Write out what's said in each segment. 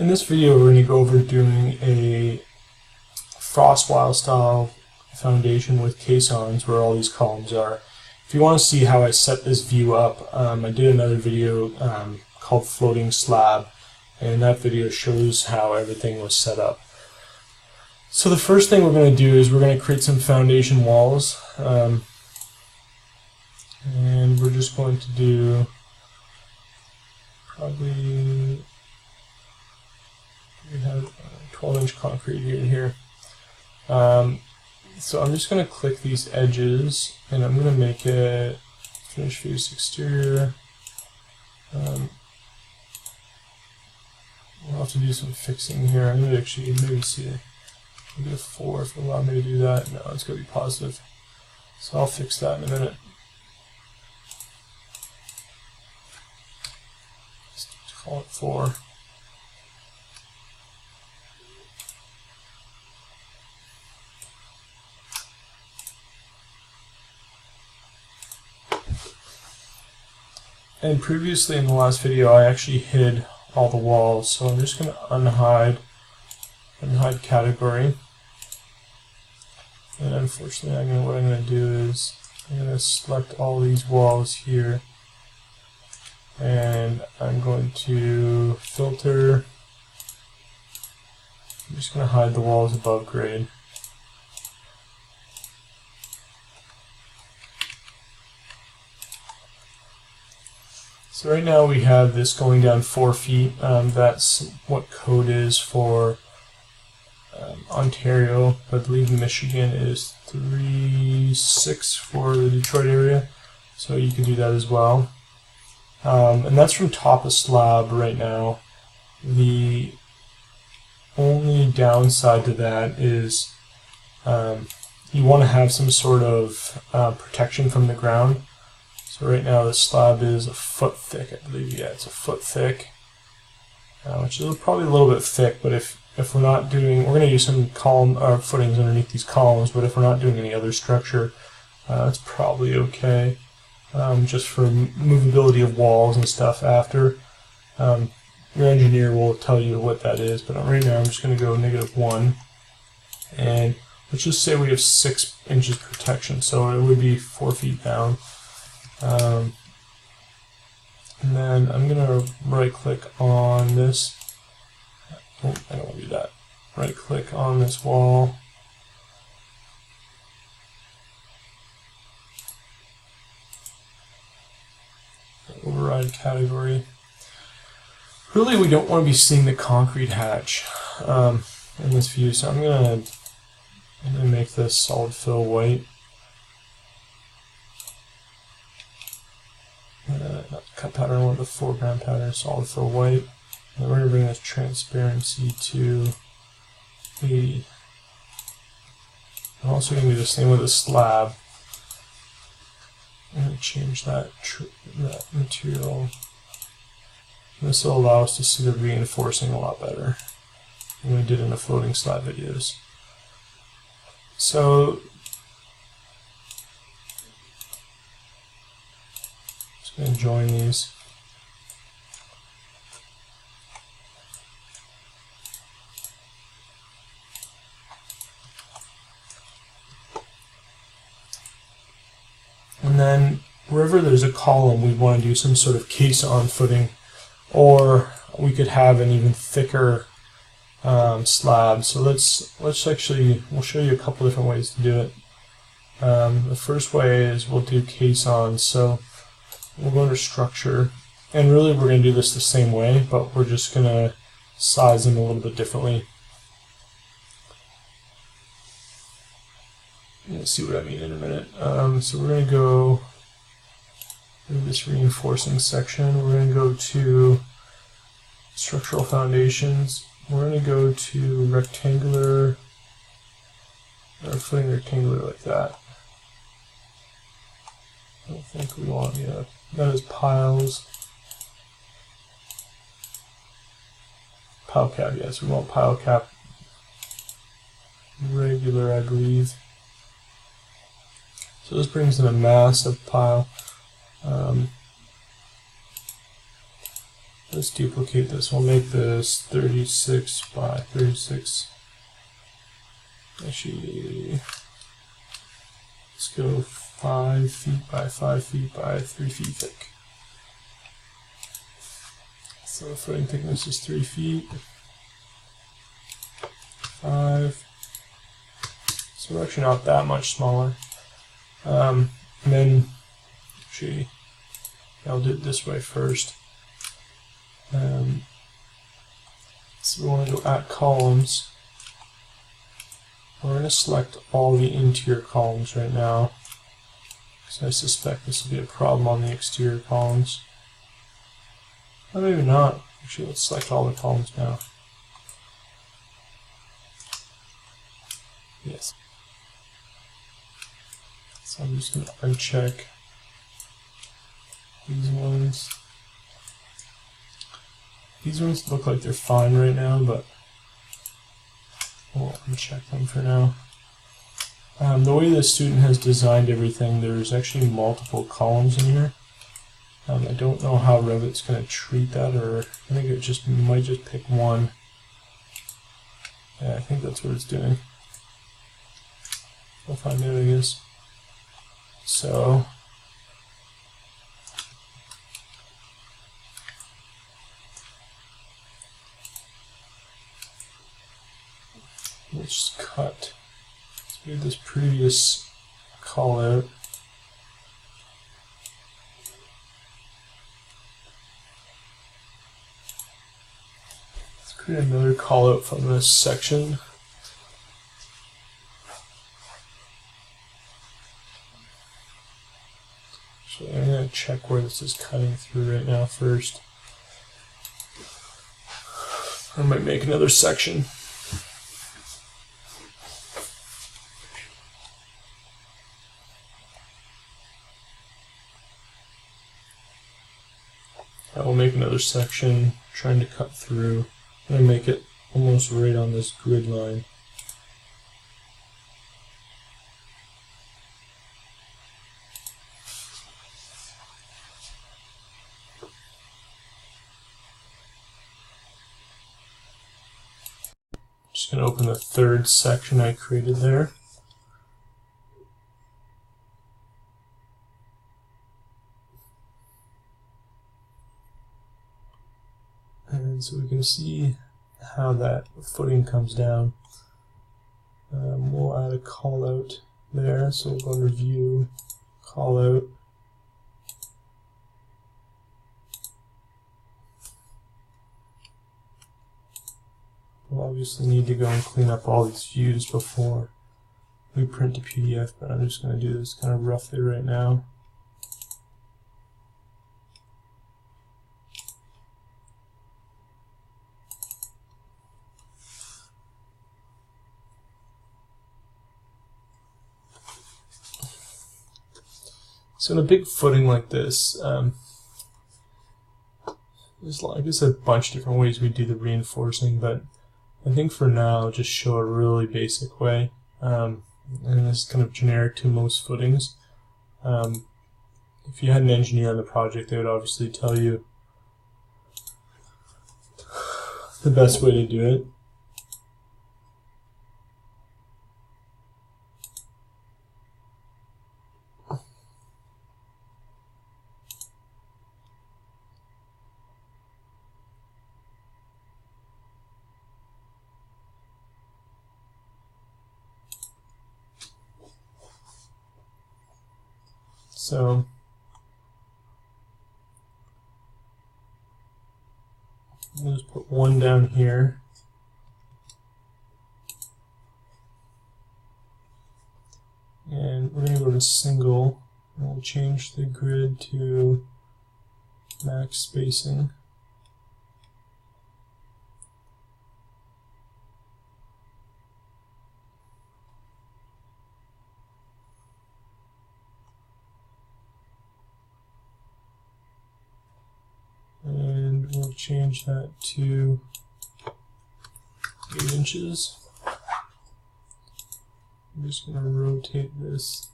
In this video, we're going to go over doing a frost wall style foundation with caissons where all these columns are. If you want to see how I set this view up, I did another video called Floating Slab, and that video shows how everything was set up. So the first thing we're going to do is we're going to create some foundation walls, and we're just going to do probably, we have 12-inch concrete here. So I'm just going to click these edges, and I'm going to make it finish face exterior. We'll have to do some fixing here. I'm going to actually maybe see maybe a 4 if it'll allow me to do that. No, it's going to be positive. So I'll fix that in a minute. Just call it 4. And previously in the last video I actually hid all the walls, so I'm just going to unhide category. And unfortunately what I'm going to do is I'm going to select all these walls here, and I'm going to filter. I'm just going to hide the walls above grade. So right now we have this going down 4 feet. That's what code is for Ontario. I believe Michigan is 3.6 for the Detroit area. So you can do that as well. And that's from top of slab right now. The only downside to that is you want to have some sort of protection from the ground. So right now the slab is a foot thick, I believe. Yeah, it's a foot thick, which is probably a little bit thick. But if we're not doing, we're going to use some column or footings underneath these columns. But if we're not doing any other structure, it's probably okay, just for movability of walls and stuff. After your engineer will tell you what that is. But right now I'm just going to go -1, and let's just say we have 6 inches protection, so it would be 4 feet down. And then I'm going to right click on this. Oh, I don't want to do that. Right click on this wall. Override category. Really, we don't want to be seeing the concrete hatch in this view, so I'm going to make this solid fill white. Not the cut pattern, I want the foreground pattern, solid fill white. And we're going to bring this transparency to 80. I'm also going to do the same with the slab. I'm going to change that material. And this will allow us to see the reinforcing a lot better than we did in the floating slab videos. So going to join these. And then wherever there's a column, we want to do some sort of caisson footing, or we could have an even thicker slab. So let's actually, we'll show you a couple different ways to do it. The first way is we'll do caissons. So we'll go to structure, and really we're going to do this the same way, but we're just going to size them a little bit differently. You'll see what I mean in a minute. So we're going to go to this reinforcing section. We're going to go to structural foundations. We're going to go to rectangular, or footing rectangular like that. I don't think we want, that is piles. Pile cap, yes, we want pile cap regular, I believe. So this brings in a massive pile. Let's duplicate this. We'll make this 36 by 36. Actually, let's go 5 feet by 5 feet by 3 feet thick. So the footing thickness is 3 feet. 5. So we're actually not that much smaller. And then, actually, I'll do it this way first. So we want to go at columns. We're going to select all the interior columns right now, because I suspect this will be a problem on the exterior columns. Or maybe not. Actually, let's select all the columns now. Yes. So I'm just going to uncheck these ones. These ones look like they're fine right now, but we'll uncheck them for now. The way the student has designed everything, there's actually multiple columns in here. I don't know how Revit's going to treat that, or I think it might just pick one. Yeah, I think that's what it's doing. We'll find out, I guess. So let's just cut. Let's do this previous call out. Let's create another call out from this section. So I'm going to check where this is cutting through right now first. I might make another section. I will make another section trying to cut through. I'm going to make it almost right on this grid line. Just going to open the third section I created there. And so we can see how that footing comes down. We'll add a call out there, so we'll go under View, Call Out. We'll obviously need to go and clean up all these views before we print a PDF, but I'm just going to do this kind of roughly right now. So in a big footing like this, there's I guess a bunch of different ways we do the reinforcing, but I think for now just show a really basic way, and this is kind of generic to most footings. If you had an engineer on the project, they would obviously tell you the best way to do it. So I'll just put one down here. And we're going to go to single, and we'll change the grid to max spacing. And we'll change that to 8 inches. I'm just going to rotate this.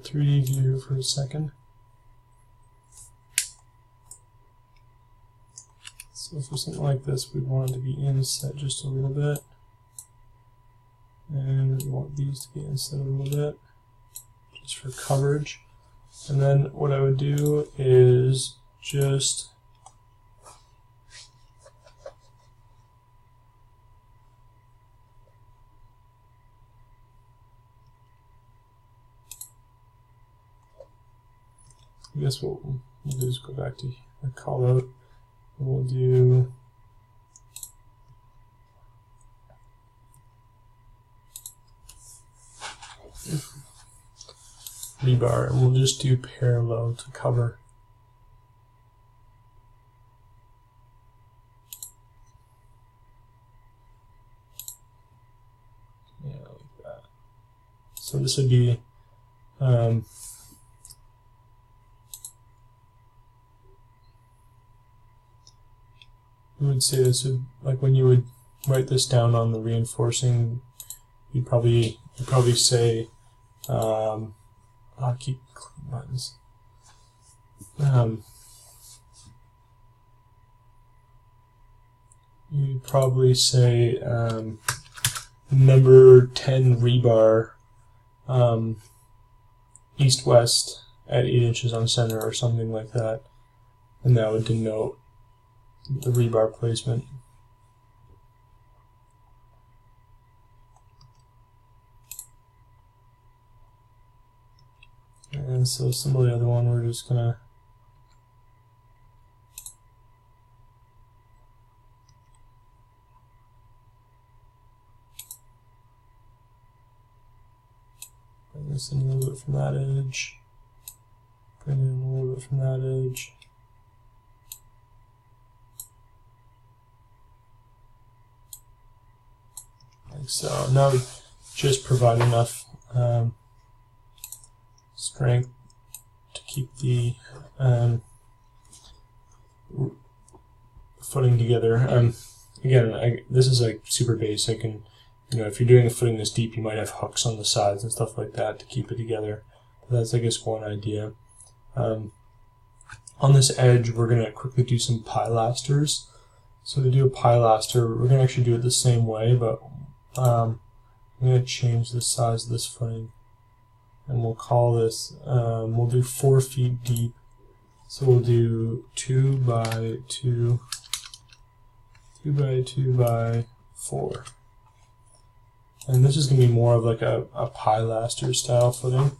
3D view for a second. So for something like this, we want it to be inset just a little bit. And we want these to be inset a little bit, just for coverage. And then what I would do is just I guess what we'll do is go back to a call out, and we'll do rebar, and we'll just do parallel to cover. Yeah, like that. So this would be we would say this would, like when you would write this down on the reinforcing, you'd probably say I'll keep buttons. You'd probably say number 10 rebar east-west at 8 inches on center or something like that, and that would denote the rebar placement. And so some of the other one, we're just gonna bring this in a little bit from that edge, bring it in a little bit from that edge. Like so. Now we just provide enough strength to keep the footing together. Again, this is like super basic, and if you're doing a footing this deep, you might have hooks on the sides and stuff like that to keep it together. But that's, I guess, one idea. On this edge, we're going to quickly do some pilasters. So to do a pilaster, we're going to actually do it the same way, but I'm going to change the size of this footing, and we'll call this, we'll do 4 feet deep. So we'll do 2 by 2, 2 by 2 by 4. And this is going to be more of like a pilaster style footing.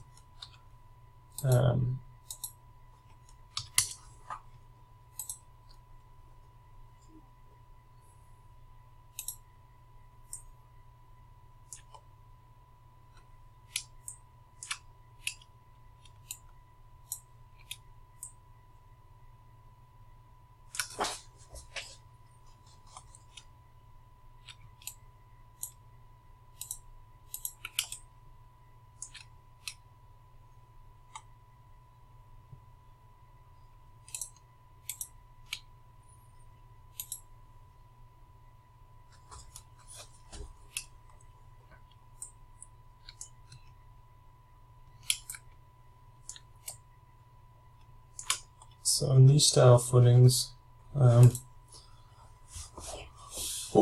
So in these style footings, what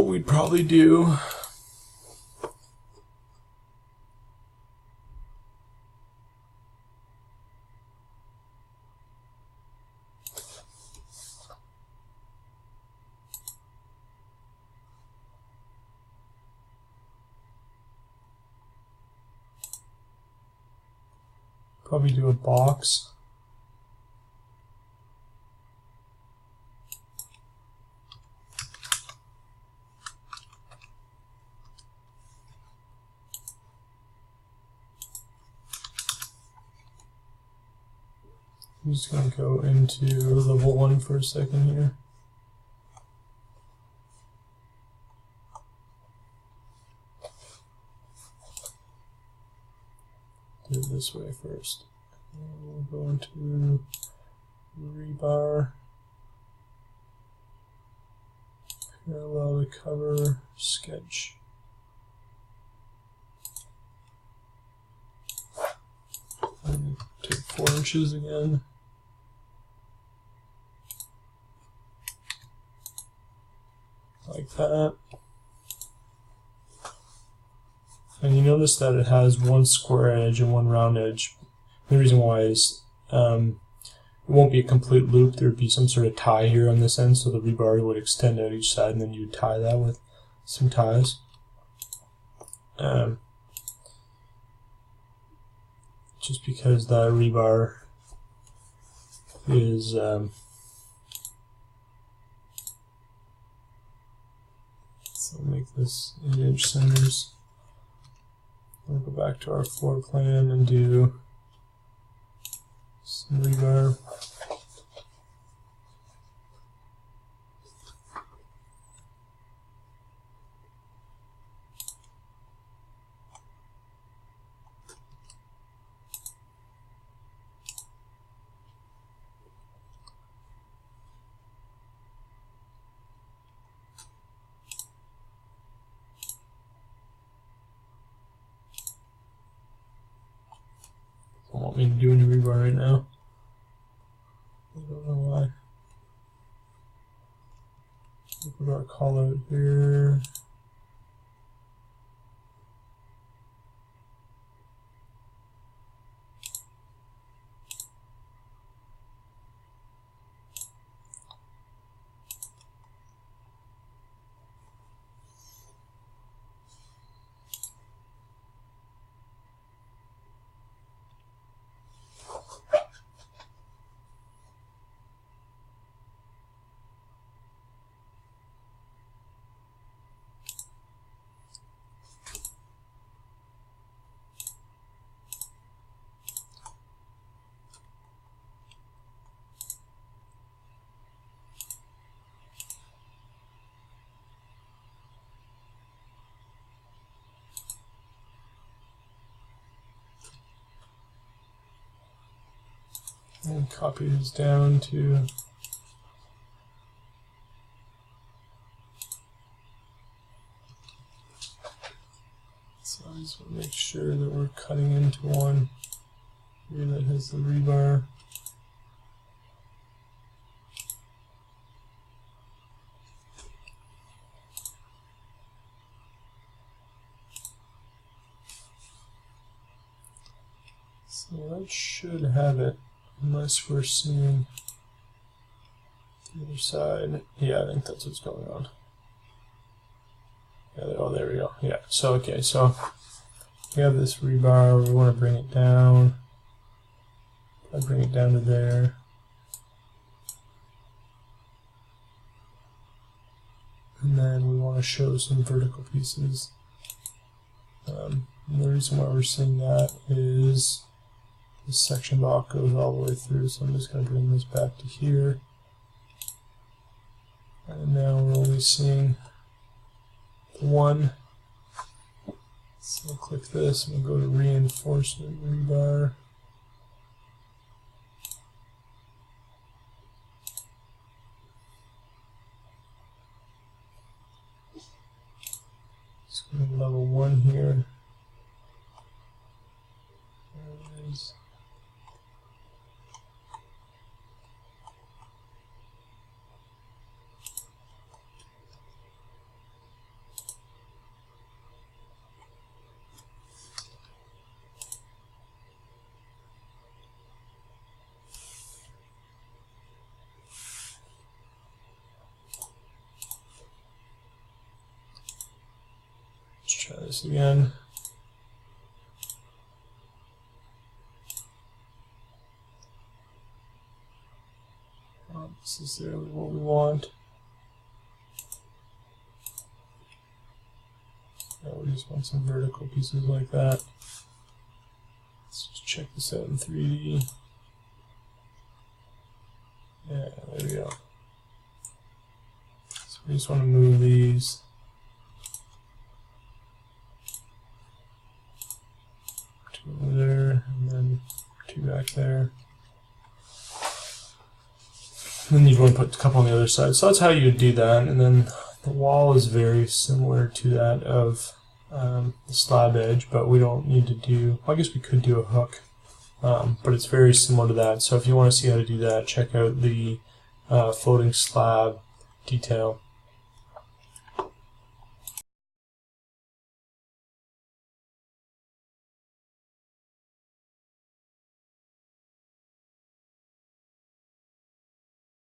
we'd probably do a box. I'm just going to go into level 1 for a second here. Do it this way first. And we'll go into rebar, parallel to cover, sketch. And 4 inches again. Like that. And you notice that it has one square edge and one round edge. The reason why is it won't be a complete loop. There would be some sort of tie here on this end, so the rebar would extend out each side, and then you'd tie that with some ties. Just because that rebar is so make this 8-inch centers. We'll go back to our floor plan and do some rebar. Don't want me to do any rebar right now. I don't know why. We'll put our call out here. And copy this down to so I just want to make sure that we're cutting into one here that has the rebar. So that should have it. Unless we're seeing the other side. Yeah, I think that's what's going on. Yeah, oh, there we go. Yeah, so okay, so we have this rebar, we want to bring it down. I bring it down to there. And then we want to show some vertical pieces. And the reason why we're seeing that is this section block goes all the way through, so I'm just going to bring this back to here. And now we're only seeing one. So I'll click this and we'll go to reinforcement rebar. Just go to level 1 here. There it is. Let's try this again. This is there what we want. Now we just want some vertical pieces like that. Let's just check this out in 3D. Yeah, there we go. So we just want to move these. Two over there, and then two back there. Then you'd want to put a couple on the other side. So that's how you would do that. And then the wall is very similar to that of the slab edge, but we don't need to do, well, I guess we could do a hook but it's very similar to that. So if you want to see how to do that, check out the floating slab detail.